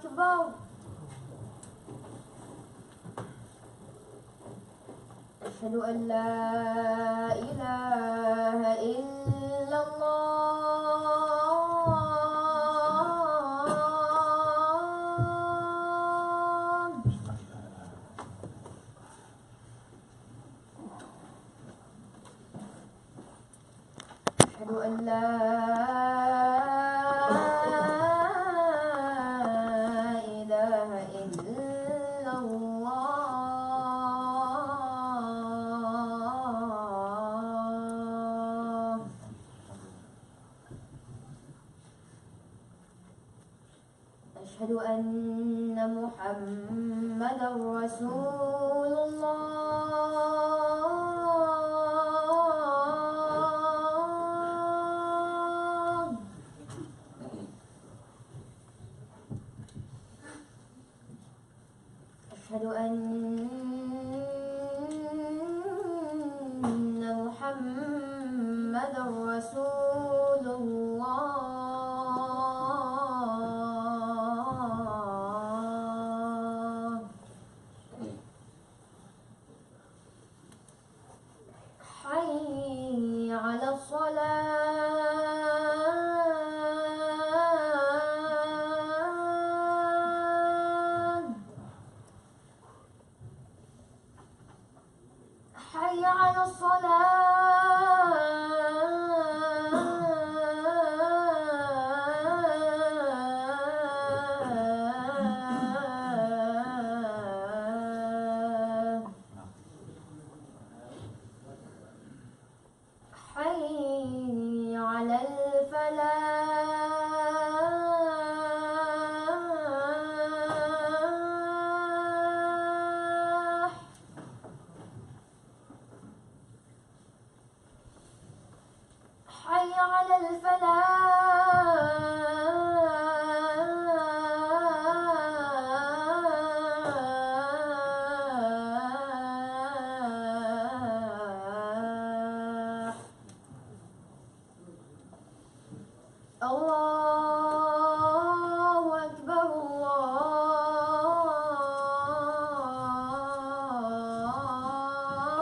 أكبر. أشهد أن لا إله إلا الله. أشهد أن لا إله إلا الله. أشهد أن محمدا رسول الله. أشهد أن محمدا رسول الله. حي على الصلاة. حي على الصلاة. حي على الفلاح. حي على الفلاح. الله أكبر.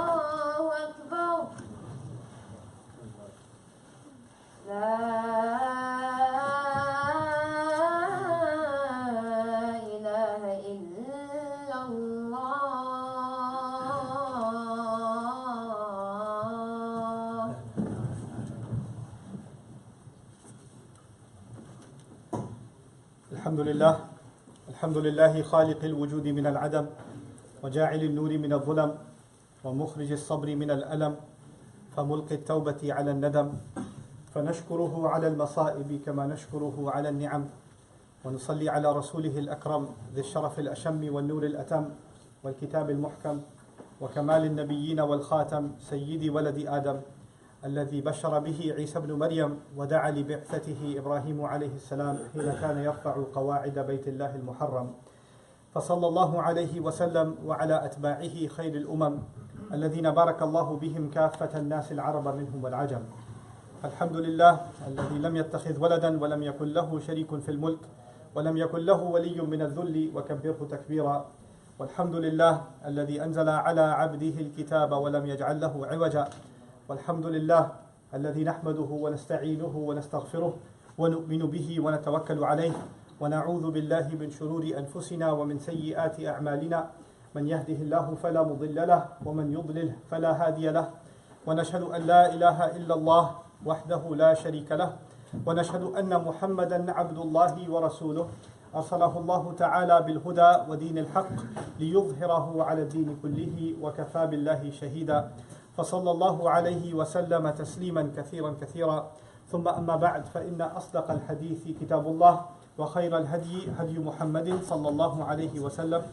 الله أكبر. لا إله إلا الله. الحمد لله خالق الوجود من العدم وجاعل النور من الظلم ومخرج الصبر من الألم فملقي التوبة على الندم فنشكره على المصائب كما نشكره على النعم ونصلي على رسوله الأكرم ذي الشرف الأشم والنور الأتم والكتاب المحكم وكمال النبيين والخاتم سيد ولد آدم الذي بشر به عيسى بن مريم ودعا لبعثته إبراهيم عليه السلام حين كان يرفع قواعد بيت الله المحرم. فصلى الله عليه وسلم وعلى أتباعه خير الأمم الذين بارك الله بهم كافة الناس العرب منهم والعجم. الحمد لله الذي لم يتخذ ولدا ولم يكن له شريك في الملك ولم يكن له ولي من الذل وكبره تكبيرا. والحمد لله الذي أنزل على عبده الكتاب ولم يجعل له عوجا. والحمد لله الذي نحمده ونستعينه ونستغفره ونؤمن به ونتوكل عليه ونعوذ بالله من شرور أنفسنا ومن سيئات أعمالنا من يهده الله فلا مضل له ومن يضلل فلا هادي له. ونشهد أن لا إله إلا الله وحده لا شريك له ونشهد أن محمدا عبد الله ورسوله أرسله الله تعالى بالهدى ودين الحق ليظهره على الدين كله وكفى بالله شهيدا. فصلى الله عليه وسلم تسليما كثيرا كثيرا. ثم أما بعد فإن أصدق الحديث كتاب الله وخير الهدي هدي محمد صلى الله عليه وسلم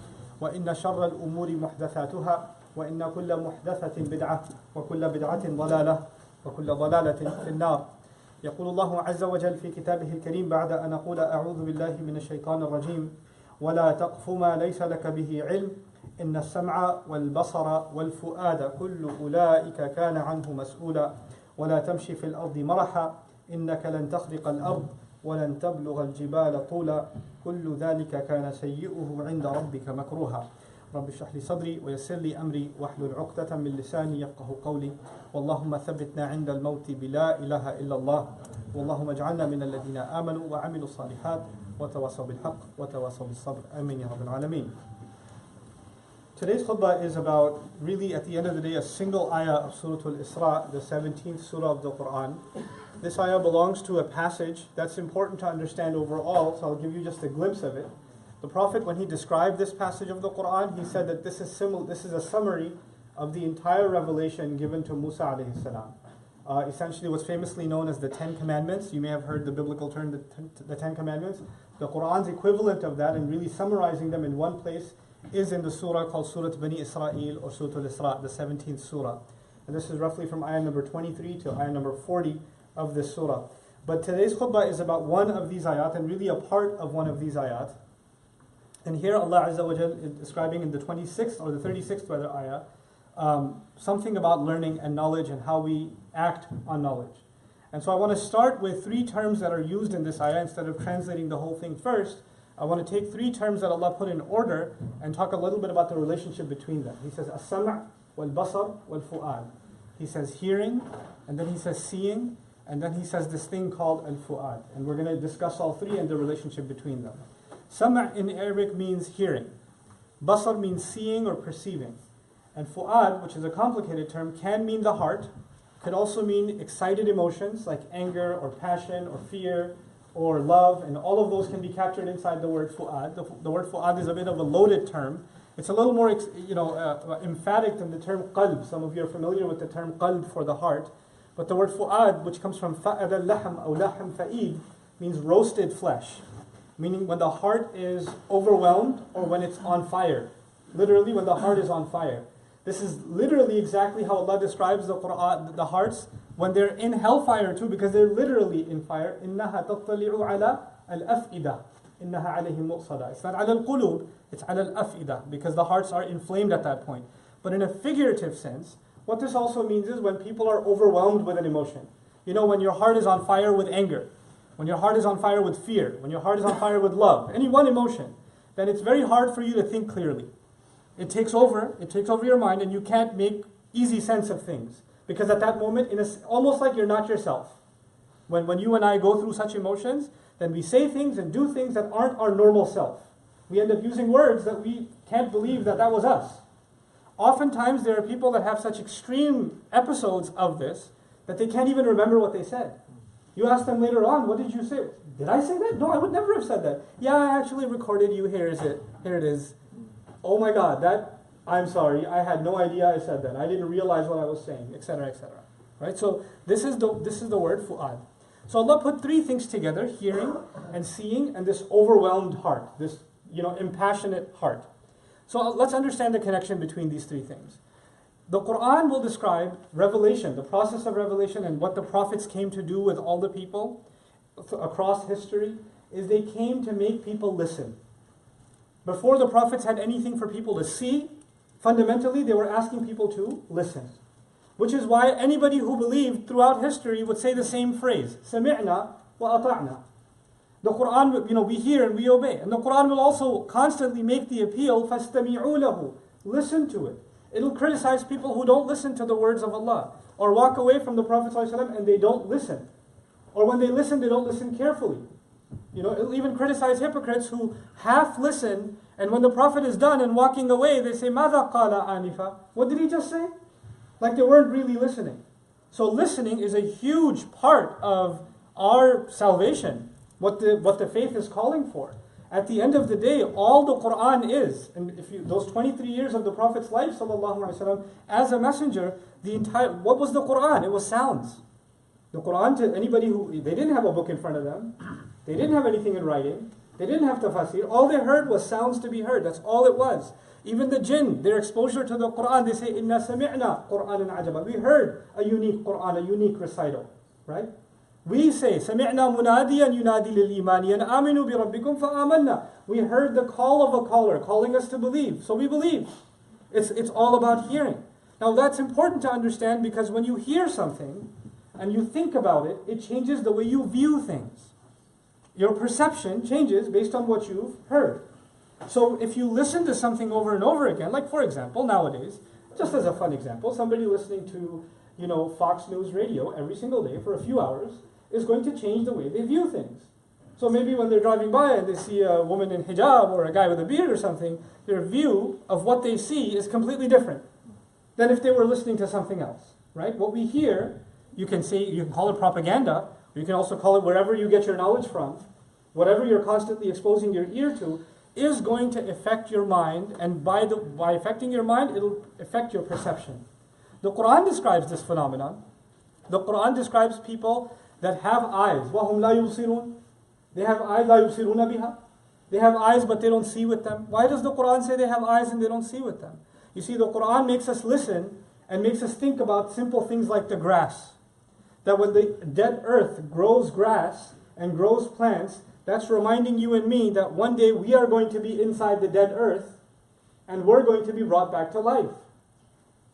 وإن شر الأمور محدثاتها وإن كل محدثة بدعة وكل بدعة ضلالة وكل ضلالة في النار. يقول الله عز وجل في كتابه الكريم بعد أن أقول أعوذ بالله من الشيطان الرجيم ولا تقف ما ليس لك به علم إن السمع والبصر والفؤاد كل أولئك كان عنه مسؤولا ولا تمشي في الأرض مرحا إنك لن تخرق الأرض ولن تبلغ الجبال طولا كل ذلك كان سيئه عند ربك مكروها رب اشرح لي صدري ويسر لي أمري واحلل عقدة من لساني يفقه قولي اللهم ثبتنا عند الموت بلا إله إلا الله اللهم اجعلنا من الذين آمنوا وعملوا الصالحات وتواصوا بالحق وتواصوا بالصبر آمين يا رب العالمين. Today's khutbah is about, really at the end of the day, a single ayah of Surah Al-Isra, the 17th surah of the Quran. This ayah belongs to a passage that's important to understand overall, so I'll give you just a glimpse of it. The Prophet, when he described this passage of the Quran, he said that this is a summary of the entire revelation given to Musa alayhi salam. Essentially what's famously known as the 10 Commandments. You may have heard the biblical term, the 10 Commandments. The Quran's equivalent of that, and really summarizing them in one place, is in the surah called Surah Bani Israel or Surah Al-Isra, the 17th surah. And this is roughly from ayah number 23 to ayah number 40 of this surah. But today's khutbah is about one of these ayat, and really a part of one of these ayat. And here Allah Azza wa Jal is describing in the 26th or the 36th rather ayah, something about learning and knowledge and how we act on knowledge. And so I want to start with three terms that are used in this ayah. Instead of translating the whole thing first, I want to take three terms that Allah put in order and talk a little bit about the relationship between them. He says, as-sam' wal-basar wal-fu'ad. He says hearing, and then he says seeing, and then he says this thing called al-fu'ad. And we're going to discuss all three and the relationship between them. Sam' in Arabic means hearing. Basar means seeing or perceiving. And fu'ad, which is a complicated term, can mean the heart. Could also mean excited emotions like anger or passion or fear or love, and all of those can be captured inside the word fu'ad. The word fu'ad is a bit of a loaded term. It's a little more emphatic than the term qalb. Some of you are familiar with the term qalb for the heart. But the word fu'ad, which comes from fa'ad al-lahm or lahm fa'id, means roasted flesh. Meaning when the heart is overwhelmed or when it's on fire. Literally when the heart is on fire. This is literally exactly how Allah describes the Quran, the hearts, when they're in hellfire too, because they're literally in fire. إِنَّهَا تَطَّلِعُ عَلَى الْأَفْئِدَةِ إِنَّهَا عَلَيْهِمْ مُؤْصَدَةً. It's not عَلَى الْقُلُوبِ, it's عَلَى الْأَفْئِدَةِ, because the hearts are inflamed at that point. But in a figurative sense, what this also means is when people are overwhelmed with an emotion. You know, when your heart is on fire with anger, when your heart is on fire with fear, when your heart is on fire with love, any one emotion, then it's very hard for you to think clearly. It takes over your mind, and you can't make easy sense of things. Because at that moment, it's almost like you're not yourself. When you and I go through such emotions, then we say things and do things that aren't our normal self. We end up using words that we can't believe that was us. Oftentimes, there are people that have such extreme episodes of this that they can't even remember what they said. You ask them later on, what did you say? Did I say that? No, I would never have said that. Yeah, I actually recorded you. Here it is. Oh my God, I'm sorry, I had no idea I said that. I didn't realize what I was saying, etc., etc. Right? So this is the word fu'ad. So Allah put three things together: hearing and seeing and this overwhelmed heart, this impassionate heart. So let's understand the connection between these three things. The Quran will describe revelation, the process of revelation, and what the prophets came to do with all the people across history is they came to make people listen. Before the prophets had anything for people to see, fundamentally they were asking people to listen. Which is why anybody who believed throughout history would say the same phrase, سَمِعْنَا وَأَطَعْنَا. The Quran, we hear and we obey. And the Quran will also constantly make the appeal, فَاسْتَمِعُوا لَهُ. Listen to it. It'll criticize people who don't listen to the words of Allah, or walk away from the Prophet ﷺ and they don't listen. Or when they listen, they don't listen carefully. It'll even criticize hypocrites who half listen, and when the Prophet is done and walking away, they say, ماذا قال آنفا? What did he just say? Like they weren't really listening. So listening is a huge part of our salvation, what the faith is calling for. At the end of the day, all the Quran is, and those 23 years of the Prophet's life, sallallahu alaihi wasallam, as a messenger, what was the Quran? It was sounds. The Quran, to anybody they didn't have a book in front of them, they didn't have anything in writing, they didn't have tafsir, all they heard was sounds to be heard. That's all it was. Even the jinn, their exposure to the Quran, they say, إِنَّا سَمِعْنَا قُرْآنًا عَجَبًا. We heard a unique Quran, a unique recital, right? We say, سَمِعْنَا مُنَادِيًا يُنَادِي لِلْإِيمَانِ أَنْ آمِنُوا بِرَبِّكُمْ فَآمَنَّا. We heard the call of a caller calling us to believe, so we believe. It's all about hearing. Now that's important to understand, because when you hear something and you think about it, it changes the way you view things. Your perception changes based on what you've heard. So if you listen to something over and over again, like for example, nowadays, just as a fun example, somebody listening to, Fox News radio every single day for a few hours is going to change the way they view things. So maybe when they're driving by and they see a woman in hijab or a guy with a beard or something, their view of what they see is completely different than if they were listening to something else, right? What we hear, you can call it propaganda, or you can also call it wherever you get your knowledge from. Whatever you're constantly exposing your ear to is going to affect your mind, and by affecting your mind, it'll affect your perception. The Quran describes this phenomenon. The Quran describes people that have eyes. وَهُمْ لَا يُبْصِرُونَ. They have eyes, لَا يُبْصِرُونَ بِهَا. They have eyes, but they don't see with them. Why does the Quran say they have eyes and they don't see with them? You see, the Quran makes us listen and makes us think about simple things like the grass. That when the dead earth grows grass and grows plants, that's reminding you and me that one day we are going to be inside the dead earth and we're going to be brought back to life.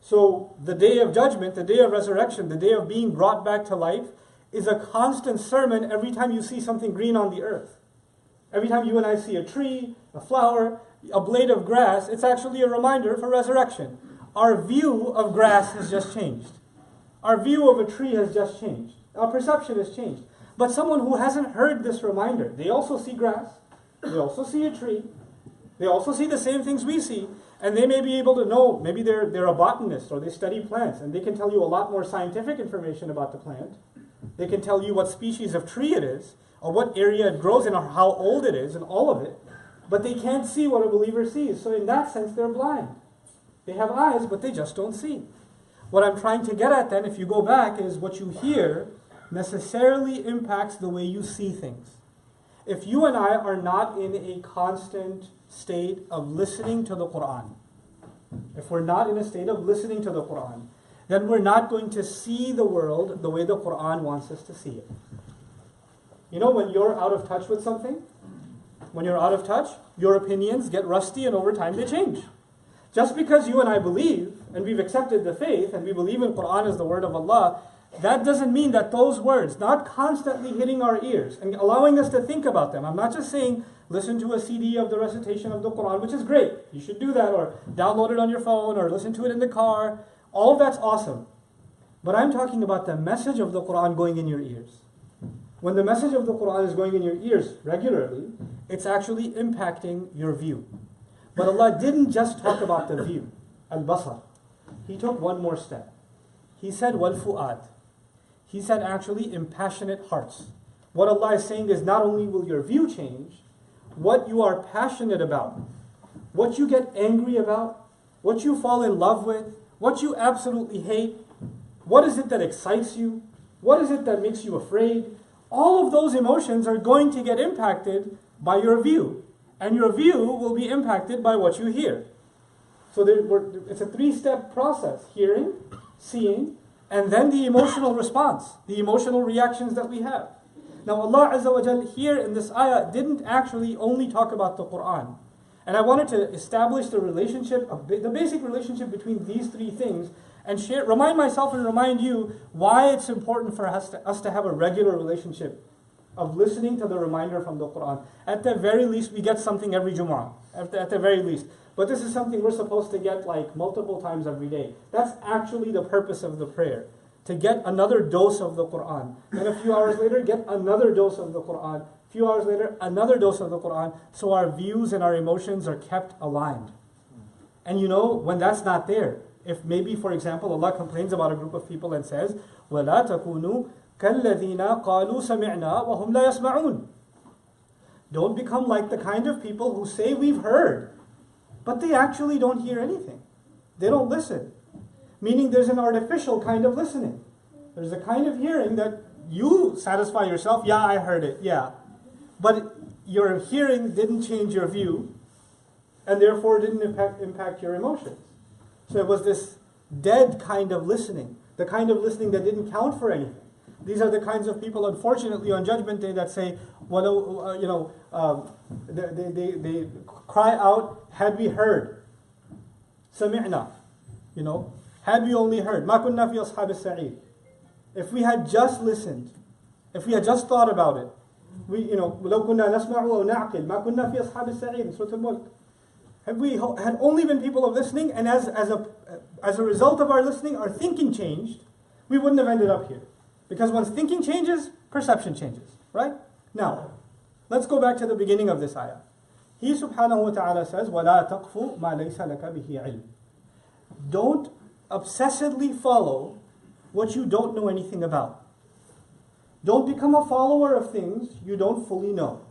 So the day of judgment, the day of resurrection, the day of being brought back to life is a constant sermon every time you see something green on the earth. Every time you and I see a tree, a flower, a blade of grass, it's actually a reminder for resurrection. Our view of grass has just changed. Our view of a tree has just changed. Our perception has changed. But someone who hasn't heard this reminder, they also see grass, they also see a tree, they also see the same things we see, and they may be able to know, maybe they're a botanist or they study plants, and they can tell you a lot more scientific information about the plant. They can tell you what species of tree it is, or what area it grows in, or how old it is, and all of it. But they can't see what a believer sees. So in that sense, they're blind. They have eyes, but they just don't see. What I'm trying to get at then, if you go back, is what you hear necessarily impacts the way you see things. If you and I are not in a constant state of listening to the Quran, if we're not in a state of listening to the Quran, then we're not going to see the world the way the Quran wants us to see it. You know, when you're out of touch with something, when you're out of touch, your opinions get rusty and over time they change. Just because you and I believe, and we've accepted the faith, and we believe in Quran as the word of Allah, that doesn't mean that those words, not constantly hitting our ears and allowing us to think about them. I'm not just saying listen to a CD of the recitation of the Quran, which is great. You should do that, or download it on your phone, or listen to it in the car. All of that's awesome. But I'm talking about the message of the Quran going in your ears. When the message of the Quran is going in your ears regularly, it's actually impacting your view. But Allah didn't just talk about the view, al-basar. He took one more step. He said, wal-fu'ad. He said actually impassionate hearts. What Allah is saying is not only will your view change, what you are passionate about, what you get angry about, what you fall in love with, what you absolutely hate, what is it that excites you, what is it that makes you afraid, all of those emotions are going to get impacted by your view. And your view will be impacted by what you hear. So it's a three-step process: hearing, seeing, and then the emotional response, the emotional reactions that we have. Now Allah Azza wa Jal here in this ayah didn't actually only talk about the Quran. And I wanted to establish the relationship, the basic relationship between these three things, and remind myself and remind you why it's important for us to have a regular relationship of listening to the reminder from the Quran. At the very least, we get something every Jumu'ah, at the very least. But this is something we're supposed to get like multiple times every day. That's actually the purpose of the prayer, to get another dose of the Quran. And a few hours later, get another dose of the Quran. A few hours later, another dose of the Quran, so our views and our emotions are kept aligned. And you know, when that's not there, if maybe, for example, Allah complains about a group of people and says, وَلَا تَكُونُوا كَالَّذِينَ قَالُوا سَمِعْنَا وَهُمْ لَا يَسْمَعُونَ. Don't become like the kind of people who say we've heard, but they actually don't hear anything. They don't listen. Meaning there's an artificial kind of listening. There's a kind of hearing that you satisfy yourself, yeah, I heard it, yeah. But your hearing didn't change your view, and therefore didn't impact your emotions. So it was this dead kind of listening, the kind of listening that didn't count for anything. These are the kinds of people, unfortunately, on Judgment Day that say, well, they cry out, had we heard? Sami'na. Had we only heard? Ma kunna fi ashab as-sa'id. If we had just listened, if we had just thought about it, لو كنا نسمع أو نعقل ما كنا في أصحاب السعير in Surah Al-Mulk. Had we had only been people of listening, and as a result of our listening, our thinking changed, we wouldn't have ended up here. Because once thinking changes, perception changes, right? Now, let's go back to the beginning of this ayah. He subhanahu wa ta'ala says, وَلَا تَقْفُ مَا لَيْسَ لَكَ بِهِ عِلْمٍ. Don't obsessively follow what you don't know anything about. Don't become a follower of things you don't fully know.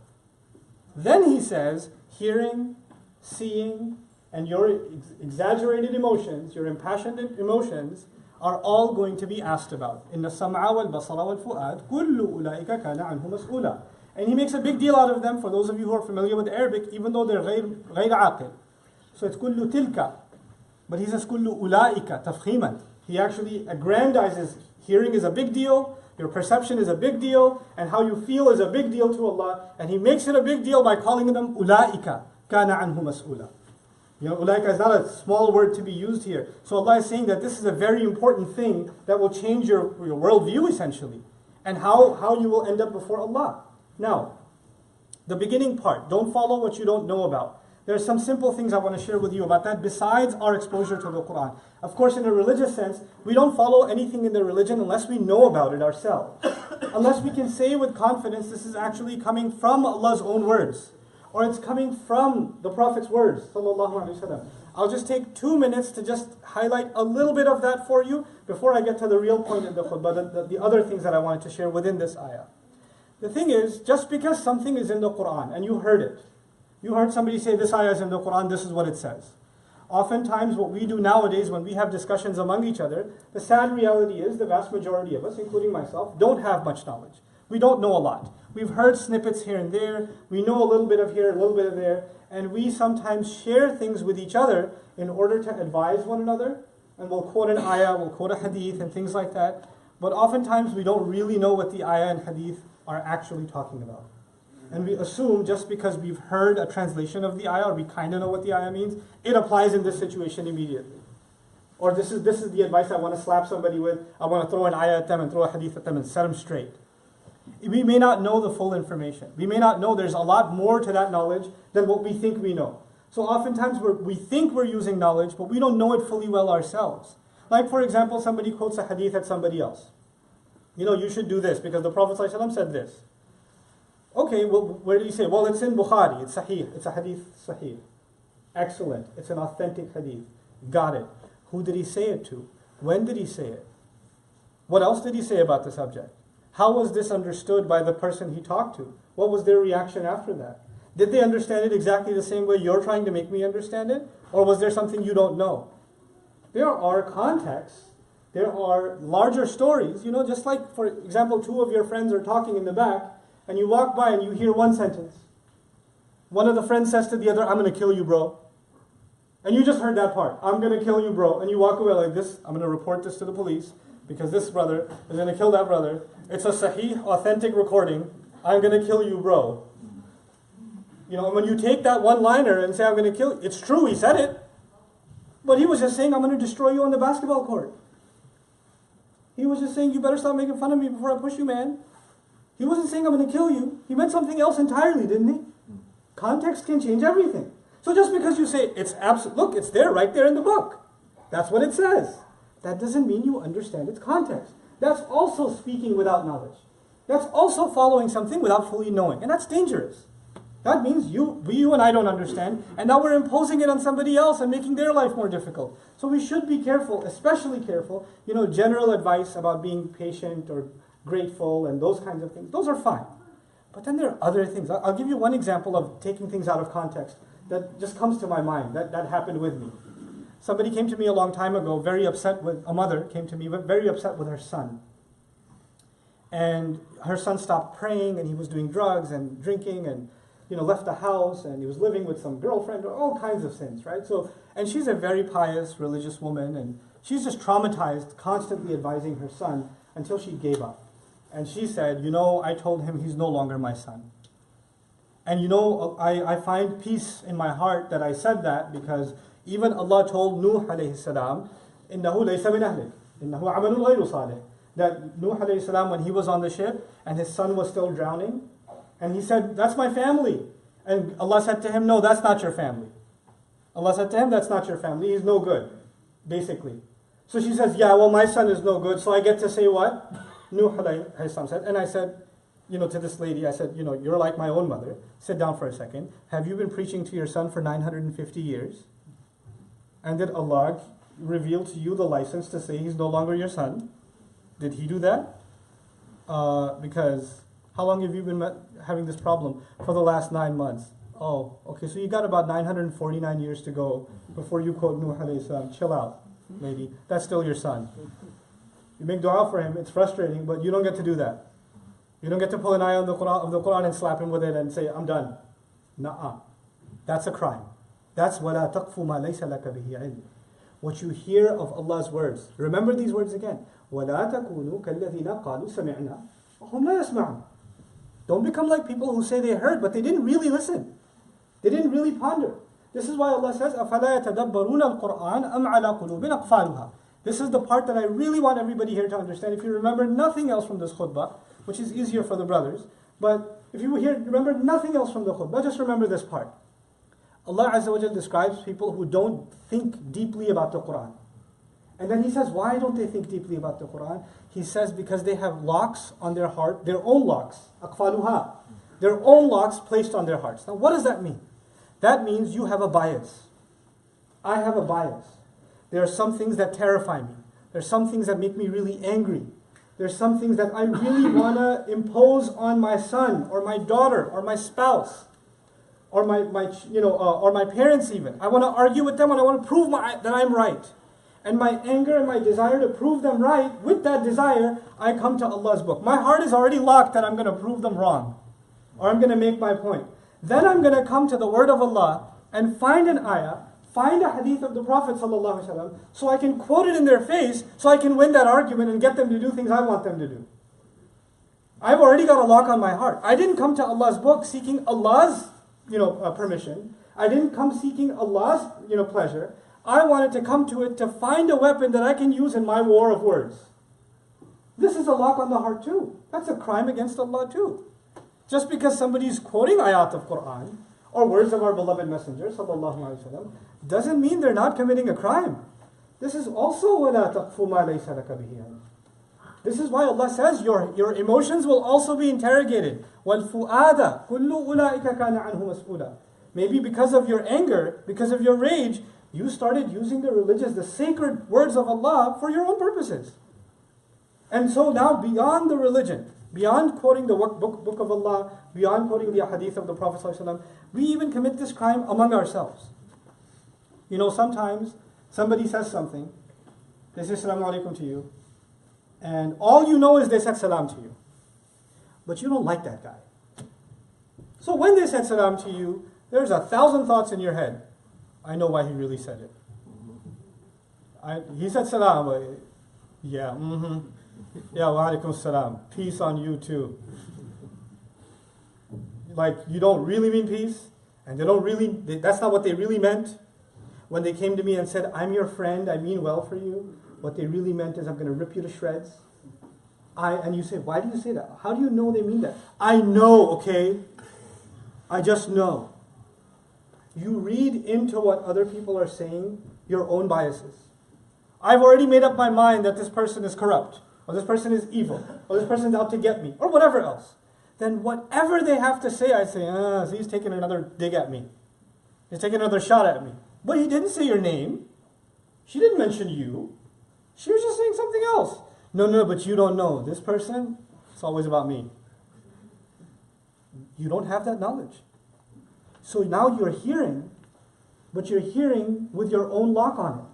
Then he says, hearing, seeing, and your exaggerated emotions, your impassioned emotions, are all going to be asked about. إِنَّ السَّمْعَ وَالْبَصَرَ وَالْفُؤَادِ كُلُّ أُولَٰئِكَ كَانَ عَنْهُ مَسْئُولًا. And he makes a big deal out of them, for those of you who are familiar with Arabic, even though they're غير عاقل. So it's كُلُّ تِلْكَ. But he says كُلُّ أُولَٰئِكَ تَفْخِيمًا. He actually aggrandizes, hearing is a big deal, your perception is a big deal, and how you feel is a big deal to Allah. And he makes it a big deal by calling them أُولَٰئِكَ كَانَ عَنْهُ مَسْئُولًا. Ulaika is not a small word to be used here. So Allah is saying that this is a very important thing that will change your worldview essentially. And how you will end up before Allah. Now, the beginning part, don't follow what you don't know about. There are some simple things I want to share with you about that besides our exposure to the Quran. Of course, in a religious sense, we don't follow anything in the religion unless we know about it ourselves. Unless we can say with confidence this is actually coming from Allah's own words. Or it's coming from the Prophet's words, sallallahu alaihi wasallam. I'll just take 2 minutes to just highlight a little bit of that for you before I get to the real point in the khutbah, the other things that I wanted to share within this ayah. The thing is, just because something is in the Quran and you heard it, you heard somebody say this ayah is in the Quran, this is what it says. Oftentimes what we do nowadays when we have discussions among each other, the sad reality is the vast majority of us, including myself, don't have much knowledge. We don't know a lot. We've heard snippets here and there. We know a little bit of here, a little bit of there. And we sometimes share things with each other in order to advise one another. And we'll quote an ayah, we'll quote a hadith and things like that. But oftentimes we don't really know what the ayah and hadith are actually talking about. And we assume just because we've heard a translation of the ayah, or we kind of know what the ayah means, it applies in this situation immediately. Or this is the advice I want to slap somebody with. I want to throw an ayah at them and throw a hadith at them and set them straight. We may not know the full information. We may not know there's a lot more to that knowledge than what we think we know. So oftentimes we think we're using knowledge, but we don't know it fully well ourselves. Like for example, somebody quotes a hadith at somebody else. You should do this because the Prophet ﷺ said this. Okay, well, where did he say? Well, it's in Bukhari. It's sahih. It's a hadith sahih. Excellent. It's an authentic hadith. Got it. Who did he say it to? When did he say it? What else did he say about the subject? How was this understood by the person he talked to? What was their reaction after that? Did they understand it exactly the same way you're trying to make me understand it? Or was there something you don't know? There are contexts. There are larger stories. Just like, for example, 2 of your friends are talking in the back, and you walk by and you hear one sentence. One of the friends says to the other, I'm going to kill you, bro. And you just heard that part. I'm going to kill you, bro. And you walk away like this. I'm going to report this to the police because this brother is going to kill that brother. It's a sahih, authentic recording. I'm going to kill you, bro. And when you take that one-liner and say, I'm going to kill you, it's true, he said it. But he was just saying, I'm going to destroy you on the basketball court. He was just saying, you better stop making fun of me before I push you, man. He wasn't saying, I'm going to kill you. He meant something else entirely, didn't he? Context can change everything. So just because you say, it's absolute, look, it's there, right there in the book. That's what it says. That doesn't mean you understand its context. That's also speaking without knowledge. That's also following something without fully knowing. And that's dangerous. That means you and I don't understand, and now we're imposing it on somebody else and making their life more difficult. So we should be careful, especially careful. General advice about being patient or grateful and those kinds of things. Those are fine. But then there are other things. I'll give you one example of taking things out of context that just comes to my mind. That happened with me. Somebody came to me a long time ago, a mother came to me, very upset with her son. And her son stopped praying, and he was doing drugs and drinking, and left the house, and he was living with some girlfriend, or all kinds of sins, right? And she's a very pious, religious woman, and she's just traumatized, constantly advising her son until she gave up. And she said, I told him he's no longer my son. And I find peace in my heart that I said that, because even Allah told Nuh alayhi salam, إِنَّهُ لَيْسَ مِنْ أَهْلِكَ إِنَّهُ عَمَلٌ غَيْرُ صَالِحٍ. That Nuh alayhi salam, when he was on the ship and his son was still drowning, And he said, that's my family. And Allah said to him, no, that's not your family. Allah said to him, that's not your family. He's no good, basically. So she says, yeah, well, my son is no good, so I get to say what? Nuh alayhi salam said. And I said, to this lady, I said, you're like my own mother. Sit down for a second. Have you been preaching to your son for 950 years? And did Allah reveal to you the license to say he's no longer your son? Did he do that? Because how long have you been having this problem? For the last 9 months. Oh, okay, so you got about 949 years to go before you quote Nuh alayhi salam. Chill out, lady. That's still your son. You make dua for him, it's frustrating, but you don't get to do that. You don't get to pull an ayah of the Quran and slap him with it and say, I'm done. Nuh-uh. That's a crime. That's وَلَا تَقْفُ مَا لَيْسَ لَكَ بِهِ عِلْمٍ. What you hear of Allah's words. Remember these words again. وَلَا تَكُونُوا كَالَّذِينَ قَالُوا سَمِعْنَا وَهُمْ لَا يَسْمَعُونَ. Don't become like people who say they heard, but they didn't really listen. They didn't really ponder. This is why Allah says, أَفَلَا يَتَدَبَّرُونَ الْقُرْآنَ أَمْ عَلَى قُلُوبٍ أَقْفَالُهَا. This is the part that I really want everybody here to understand. If you remember nothing else from this khutbah, which is easier for the brothers, but if you remember nothing else from the khutbah, just remember this part. Allah Azza wa Jal describes people who don't think deeply about the Quran. And then He says, why don't they think deeply about the Quran? He says, because they have locks on their heart, their own locks, aqfaluha, their own locks placed on their hearts. Now what does that mean? That means you have a bias. I have a bias. There are some things that terrify me. There are some things that make me really angry. There are some things that I really want to impose on my son or my daughter or my spouse or my parents even. I want to argue with them and I want to prove that I'm right. And my anger and my desire to prove them right, with that desire, I come to Allah's book. My heart is already locked that I'm going to prove them wrong or I'm going to make my point. Then I'm going to come to the word of Allah and find an ayah, find a hadith of the Prophet ﷺ, so I can quote it in their face, so I can win that argument and get them to do things I want them to do. I've already got a lock on my heart. I didn't come to Allah's book seeking Allah's permission. I didn't come seeking Allah's pleasure. I wanted to come to it to find a weapon that I can use in my war of words. This is a lock on the heart too. That's a crime against Allah too. Just because somebody's quoting ayat of Quran or words of our beloved Messenger ﷺ doesn't mean they're not committing a crime. This is also وَلَا تَقْفُ مَا لَيْسَ لَكَ بِهِ عِلْمٍ. This is why Allah says your emotions will also be interrogated. وَالْفُؤَادَ كُلُّ أُولَٰئِكَ كَانَ عَنْهُ مَسْئُولًا. Maybe because of your anger, because of your rage, you started using the sacred words of Allah for your own purposes. And so now beyond the religion, beyond quoting the book of Allah, beyond quoting the hadith of the Prophet ﷺ, we even commit this crime among ourselves. Sometimes somebody says something, they say Salaam alaikum to you, and all you know is they said Salam to you. But you don't like that guy. So when they said Salam to you, there's 1,000 thoughts in your head. I know why he really said it. He said Salam, yeah, yeah, wa alaikum salam. Peace on you too. Like, you don't really mean peace, and that's not what they really meant. When they came to me and said, I'm your friend, I mean well for you, what they really meant is I'm going to rip you to shreds. And you say, why do you say that? How do you know they mean that? I know, okay? I just know. You read into what other people are saying your own biases. I've already made up my mind that this person is corrupt, or this person is evil, or this person is out to get me, or whatever else. Then whatever they have to say, I say, so he's taking another dig at me. He's taking another shot at me. But he didn't say your name. She didn't mention you. She was just saying something else. No, but you don't know. This person, it's always about me. You don't have that knowledge. So now you're hearing, but you're hearing with your own lock on it.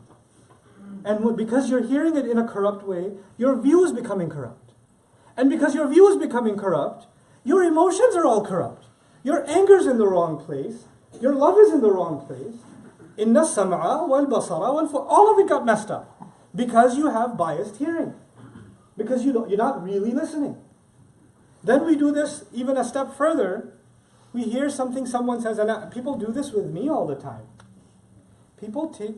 And because you're hearing it in a corrupt way, your view is becoming corrupt. And because your view is becoming corrupt, your emotions are all corrupt. Your anger's in the wrong place. Your love is in the wrong place. Inna sam'a wal basara wal all of it got messed up. Because you have biased hearing. Because you're not really listening. Then we do this even a step further. We hear something someone says, and people do this with me all the time.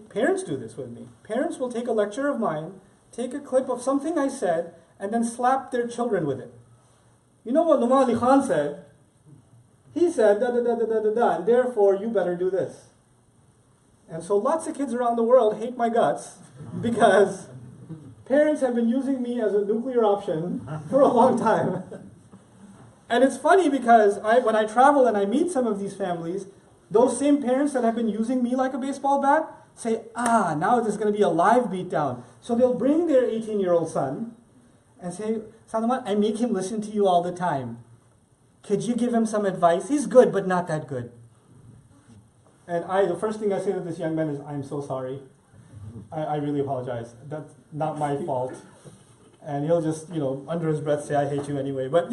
Parents do this with me. Parents will take a lecture of mine, take a clip of something I said, and then slap their children with it. You know what Nouman Ali Khan said? he said da da da da da da da, and therefore you better do this. And so lots of kids around the world hate my guts because parents have been using me as a nuclear option for a long time. And it's funny because when I travel and I meet some of these families, those same parents that have been using me like a baseball bat say, now there's going to be a live beatdown. So they'll bring their 18-year-old son and say, Salam, I make him listen to you all the time. Could you give him some advice? He's good, but not that good. And the first thing I say to this young man is, I'm so sorry. I really apologize. That's not my fault. And he'll just, under his breath say, I hate you anyway. But,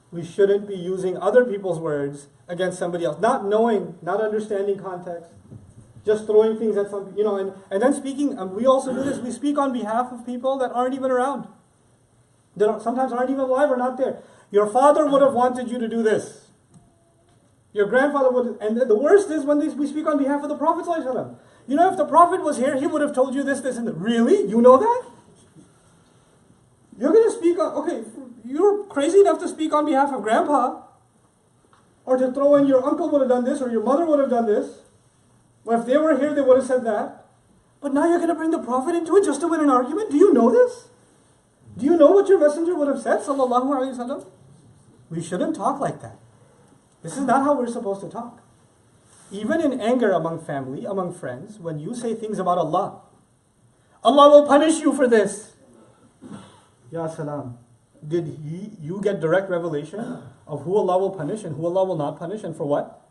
we shouldn't be using other people's words against somebody else. Not knowing, not understanding context. Just throwing things at some, and then speaking, we also do this, we speak on behalf of people that aren't even around. That sometimes aren't even alive or not there. Your father would have wanted you to do this. Your grandfather would, and the worst is when we speak on behalf of the Prophet ﷺ. If the Prophet was here, he would have told you this, and that. Really? You know that? You're going to speak on, you're crazy enough to speak on behalf of grandpa, or to throw in your uncle would have done this, or your mother would have done this. Well, if they were here, they would have said that. But now you're going to bring the Prophet into it just to win an argument? Do you know this? Do you know what your messenger would have said, sallallahu alayhi wa sallam? We shouldn't talk like that. This is not how we're supposed to talk. Even in anger among family, among friends, when you say things about Allah, Allah will punish you for this. Ya Salam. Did you get direct revelation of who Allah will punish and who Allah will not punish and for what?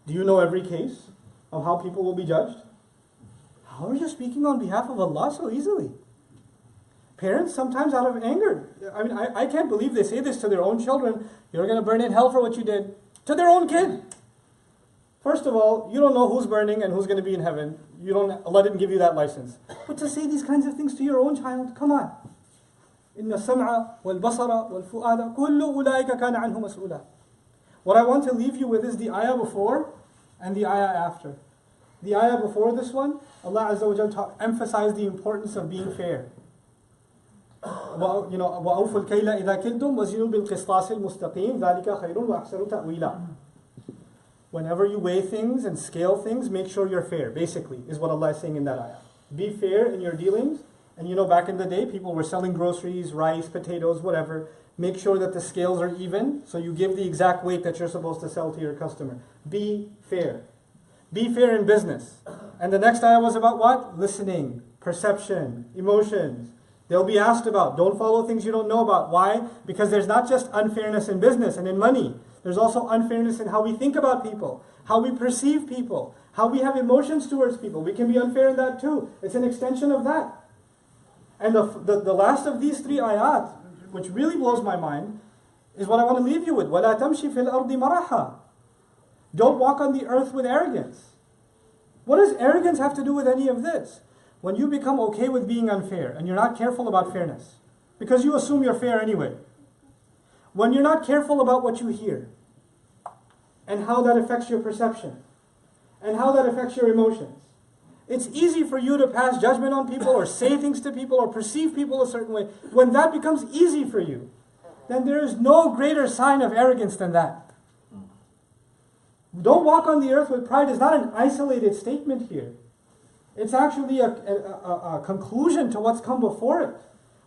Do you know every case of how people will be judged? How are you speaking on behalf of Allah so easily? Parents sometimes out of anger. I can't believe they say this to their own children. You're going to burn in hell for what you did. To their own kid. First of all, you don't know who's burning and who's going to be in heaven. Allah didn't give you that license. But to say these kinds of things to your own child, come on. إِنَّ السَّمْعَ وَالْبَصَرَ وَالْفُؤَادَ كُلُّ أُولَٰئِكَ كَانَ عَنْهُ مَسْئُولًا. What I want to leave you with is the ayah before and the ayah after. The ayah before this one, Allah Azza wa Jalla emphasized the importance of being fair. وَأَوْفُوا الْكَيْلَ إِذَا كِلْتُمْ وَزِنُوا بِالْقِسْطَاسِ الْمُسْتَقِيمِ ذَلِكَ خَيْرٌ وَأَحْسَنُ تَأْوِيلًا. Whenever you weigh things and scale things, make sure you're fair, basically, is what Allah is saying in that ayah. Be fair in your dealings. And back in the day, people were selling groceries, rice, potatoes, whatever. Make sure that the scales are even, so you give the exact weight that you're supposed to sell to your customer. Be fair. Be fair in business. And the next ayah was about what? Listening, perception, emotions. They'll be asked about. Don't follow things you don't know about. Why? Because there's not just unfairness in business and in money. There's also unfairness in how we think about people, how we perceive people, how we have emotions towards people. We can be unfair in that too. It's an extension of that. And the last of these three ayat, which really blows my mind, is what I want to leave you with. وَلَا تَمْشِ فِي الْأَرْضِ مَرَحًا. Don't walk on the earth with arrogance. What does arrogance have to do with any of this? When you become okay with being unfair, and you're not careful about fairness, because you assume you're fair anyway. When you're not careful about what you hear, and how that affects your perception, and how that affects your emotions, it's easy for you to pass judgment on people or say things to people or perceive people a certain way. When that becomes easy for you, then there is no greater sign of arrogance than that. Don't walk on the earth with pride is not an isolated statement here. It's actually a conclusion to what's come before it.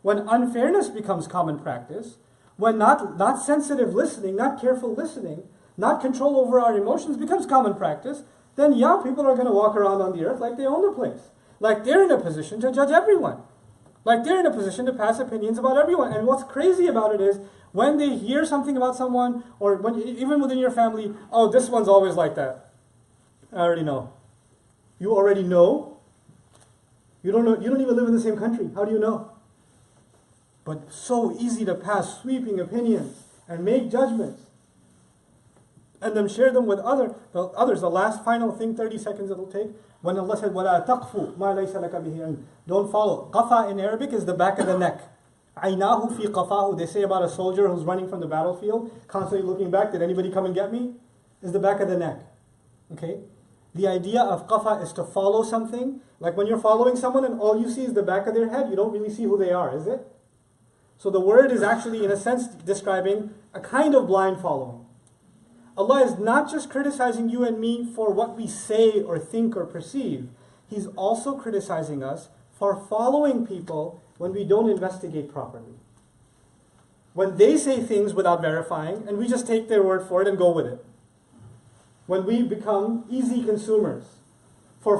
When unfairness becomes common practice, when not sensitive listening, not careful listening, not control over our emotions becomes common practice, then people are going to walk around on the earth like they own the place. Like they're in a position to judge everyone. Like they're in a position to pass opinions about everyone. And what's crazy about it is, when they hear something about someone, or even within your family, oh, this one's always like that. I already know. You already know? You don't know. You don't even live in the same country. How do you know? But so easy to pass sweeping opinions and make judgments. And then share them with others. The last final thing, 30 seconds it'll take. When Allah said, وَلَا تَقْفُ مَا لَيْسَ لَكَ بِهِ عِلْمٍ. Don't follow. Qafa in Arabic is the back of the neck. عَيْنَاهُ فِي قَفَاهُ. They say about a soldier who's running from the battlefield, constantly looking back, did anybody come and get me? Is the back of the neck. Okay? The idea of qafa is to follow something. Like when you're following someone and all you see is the back of their head, you don't really see who they are, is it? So the word is actually, in a sense, describing a kind of blind following. Allah is not just criticizing you and me for what we say or think or perceive. He's also criticizing us for following people when we don't investigate properly. When they say things without verifying, and we just take their word for it and go with it. When we become easy consumers for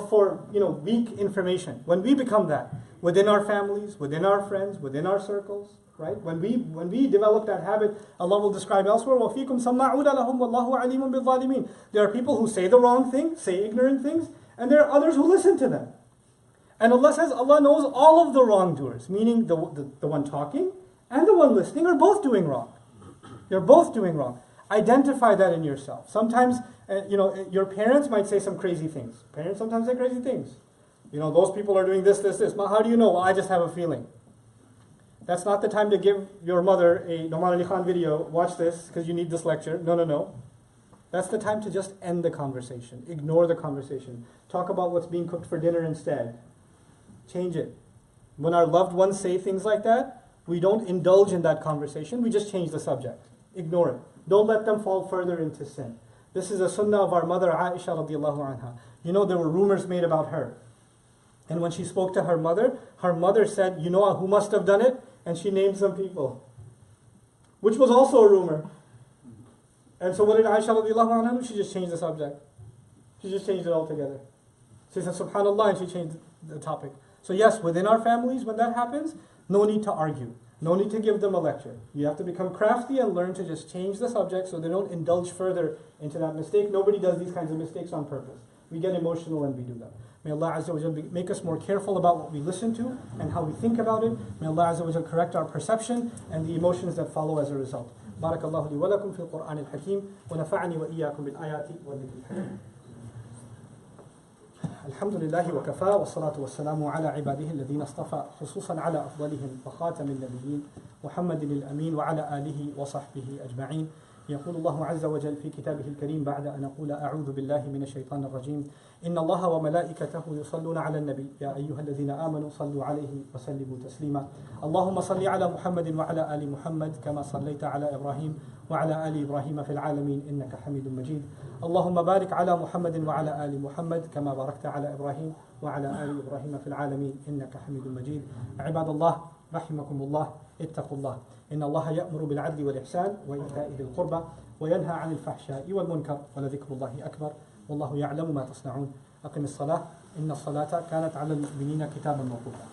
weak information. When we become that, within our families, within our friends, within our circles, right? When we develop that habit, Allah will describe elsewhere, وَفِيكُمْ سَمَّعُونَ لَهُمْ وَاللَّهُ عَلِيمٌ بِالظَّالِمِينَ. There are people who say the wrong thing, say ignorant things, and there are others who listen to them. And Allah says Allah knows all of the wrongdoers, meaning the one talking and the one listening are both doing wrong. You're both doing wrong. Identify that in yourself. Sometimes, your parents might say some crazy things. Parents sometimes say crazy things. Those people are doing this. How do you know? Well, I just have a feeling. That's not the time to give your mother a Nouman Ali Khan video. Watch this because you need this lecture. No. That's the time to just end the conversation. Ignore the conversation. Talk about what's being cooked for dinner instead. Change it. When our loved ones say things like that, we don't indulge in that conversation. We just change the subject. Ignore it. Don't let them fall further into sin. This is a sunnah of our mother Aisha radiallahu anha. There were rumors made about her. And when she spoke to her mother said, who must have done it? And she named some people. Which was also a rumor. And so what did Aisha radiallahu anha do? She just changed the subject. She just changed it altogether. She said, subhanallah, and she changed the topic. So yes, within our families, when that happens, no need to argue. No need to give them a lecture. You have to become crafty and learn to just change the subject so they don't indulge further into that mistake. Nobody does these kinds of mistakes on purpose. We get emotional and we do that. May Allah Azza wa Jal make us more careful about what we listen to and how we think about it. May Allah Azza wa Jal correct our perception and the emotions that follow as a result. Barakallahu li wa lakum fil Qur'an al-Hakim wa nafa'ani wa iyyakum bil ayati wa dhikr al-hakim. الحمد لله وكفى والصلاة والسلام على عباده الذين اصطفى خصوصا على أفضلهم وخاتم النبيين محمد الأمين وعلى آله وصحبه أجمعين. يقول الله عز وجل في كتابه الكريم بعد أن أقول أعوذ بالله من الشيطان الرجيم إن الله وملائكته يصلون على النبي يا أيها الذين آمنوا صلوا عليه وسلموا تسليما اللهم صل على محمد وعلى آل محمد كما صليت على إبراهيم وعلى آل إبراهيم في العالمين إنك حميد مجيد اللهم بارك على محمد وعلى آل محمد كما باركت على إبراهيم وعلى آل إبراهيم في العالمين إنك حميد مجيد. عباد الله رحمكم الله اتقوا الله إن الله يأمر بالعدل والإحسان وإيتاء ذي القربى وينهى عن الفحشاء والمنكر ولذكر الله أكبر والله يعلم ما تصنعون. أقم الصلاة إن الصلاة كانت على المؤمنين كتابا موقوتا.